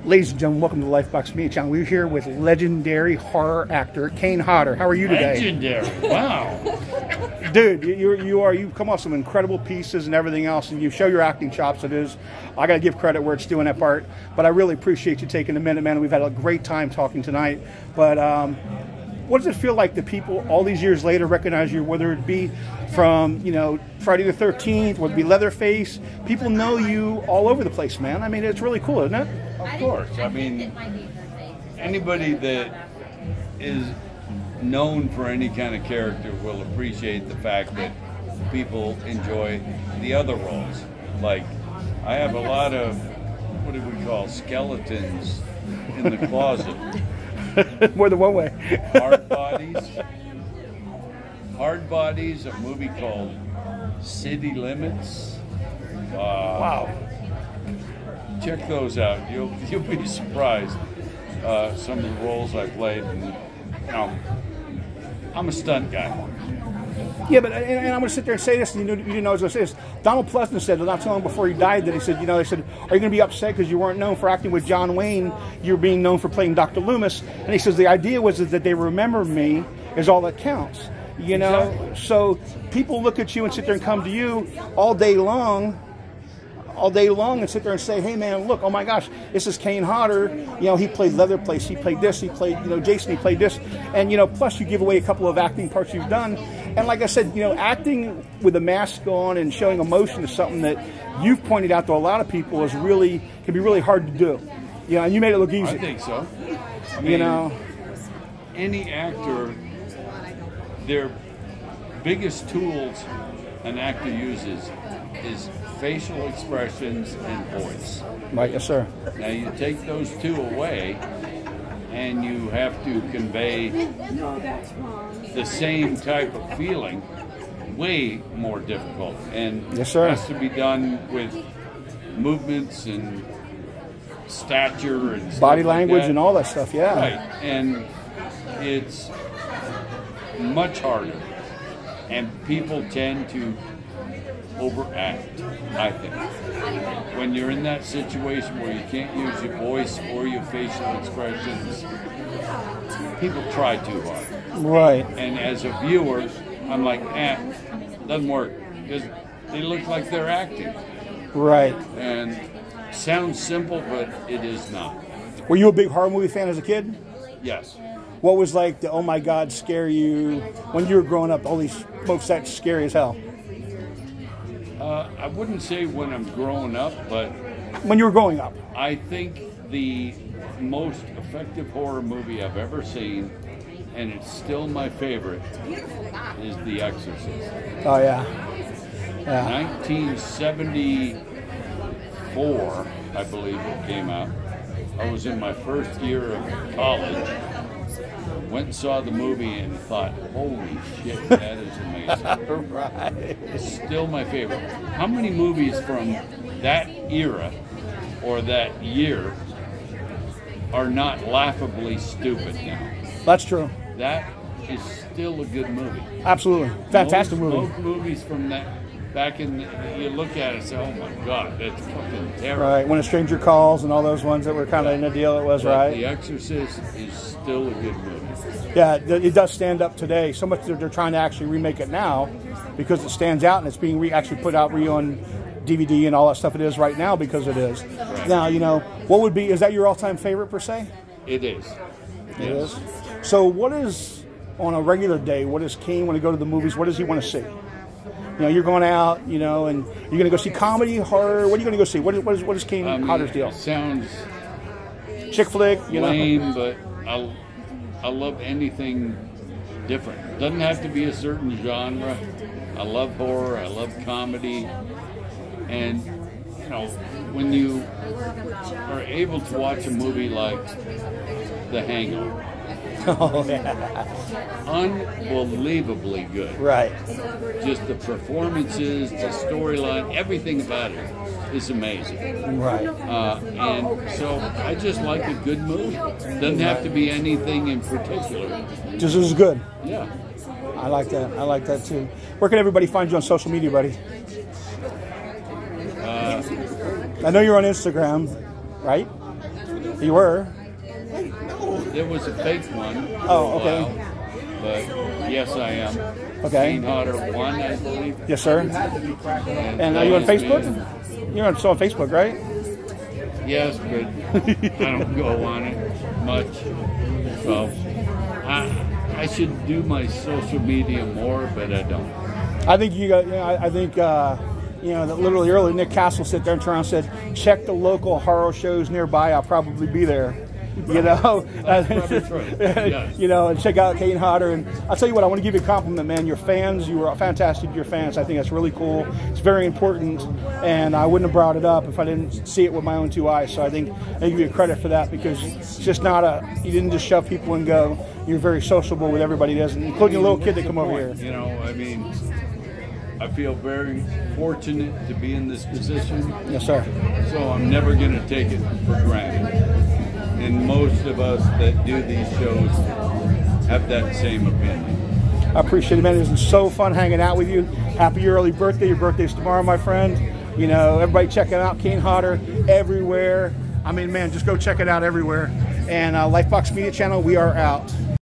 Ladies and gentlemen, welcome to the Lifebox Media Channel. We're here with legendary horror actor Kane Hodder. How are you today? Legendary, wow. Dude, you've come off some incredible pieces and everything else, and you show your acting chops. I got to give credit where it's due in that part, but I really appreciate you taking a minute, man. We've had a great time talking tonight, but what does it feel like that people all these years later recognize you, whether it be from, Friday the 13th, whether it be Leatherface? People know you all over the place, man. I mean, it's really cool, isn't it? Of course. I mean, anybody that is known for any kind of character will appreciate the fact that people enjoy the other roles. Like, I have a lot of, what do we call, skeletons in the closet. More than one way. Hard Bodies. Hard Bodies, a movie called City Limits. Wow. Check those out. You'll be surprised. Some of the roles I played. And, I'm a stunt guy. Yeah, but and I'm going to sit there and say this, and you didn't know I was going to say this. Donald Pleasant said not too long before he died that he said, they said, are you going to be upset because you weren't known for acting with John Wayne? You were being known for playing Dr. Loomis. And he says the idea was that they remember me is all that counts. Exactly. So people look at you and sit there and come to you all day long and sit there and say, hey man, look, oh my gosh, this is Kane Hodder. He played Leatherface, he played this, he played, Jason, he played this. And, plus you give away a couple of acting parts you've done. And like I said, acting with a mask on and showing emotion is something that you've pointed out to a lot of people can be really hard to do. And you made it look easy. I think so. I mean, any actor, their biggest tools an actor uses is facial expressions and voice. Right, yes, sir. Now you take those two away, and you have to convey the same type of feeling. Way more difficult, and yes, sir. It has to be done with movements and stature and body language and all that stuff. Yeah, right. And it's much harder, and people tend to overact, I think. When you're in that situation where you can't use your voice or your facial expressions, people try too hard. Right. And as a viewer, I'm like, doesn't work. Because they look like they're acting. Right. And sounds simple, but it is not. Were you a big horror movie fan as a kid? Yes. What was like the, oh my God, scare you when you were growing up? Holy smokes, that's scary as hell. I wouldn't say when I'm growing up, but when you were growing up. I think the most effective horror movie I've ever seen, and it's still my favorite, is The Exorcist. Oh, yeah. 1974, I believe it came out. I was in my first year of college. Went and saw the movie and thought, holy shit, that is amazing. Right. It's still my favorite. How many movies from that era or that year are not laughably stupid now? That's true. That is still a good movie. Absolutely. Fantastic movie. Most movies from that, back in, you look at it and say, oh my God, that's fucking terrible. Right, When a Stranger Calls and all those ones that were kind of in the deal, it was, but right? The Exorcist is still a good movie. Yeah, it does stand up today. So much that they're trying to actually remake it now because it stands out and it's being actually put out on DVD and all that stuff. It is right now because it is. Right. Now, what would be, is that your all-time favorite per se? It is. It is. So what is, on a regular day, what does Kane want to go to the movies? What does he want to see? You're going out, and you're going to go see comedy, horror. What are you going to go see? What is Kane Hodder's deal? It sounds chick flick, lame, but I love anything different. It doesn't have to be a certain genre. I love horror. I love comedy. And, when you are able to watch a movie like The Hangover, oh, yeah. Unbelievably good. Right. Just the performances, the storyline, everything about it is amazing. Right. And so I just like a good movie. Doesn't have to be anything in particular. Just as good. Yeah. I like that. I like that too. Where can everybody find you on social media, buddy? I know you're on Instagram, right? You were? There was a fake one. Oh, okay. But yes, I am. Okay. Kane Hodder 1, I believe. Yes, sir. And are you on Facebook? You're still on Facebook, right? Yes, but I don't go on it much. So I should do my social media more, but I don't. I think you got. I think that literally earlier Nick Castle sit there and turn around and said, "Check the local horror shows nearby. I'll probably be there." That's right. Yes. And check out Kane Hodder. And I'll tell you what, I want to give you a compliment, man. Your fans, you were fantastic to your fans. I think that's really cool. It's very important, and I wouldn't have brought it up if I didn't see it with my own 2 eyes. So I think I give you credit for that, because it's just not you didn't just shove people and go. You're very sociable with everybody, including a little kid that come over here. You know, I mean, I feel very fortunate to be in this position. Yes, sir. So I'm never going to take it for granted. And most of us that do these shows have that same opinion. I appreciate it, man. It's been so fun hanging out with you. Happy early birthday. Your birthday's tomorrow, my friend. Everybody check it out. Kane Hodder everywhere. I mean, man, just go check it out everywhere. And Lifebox Media Channel, we are out.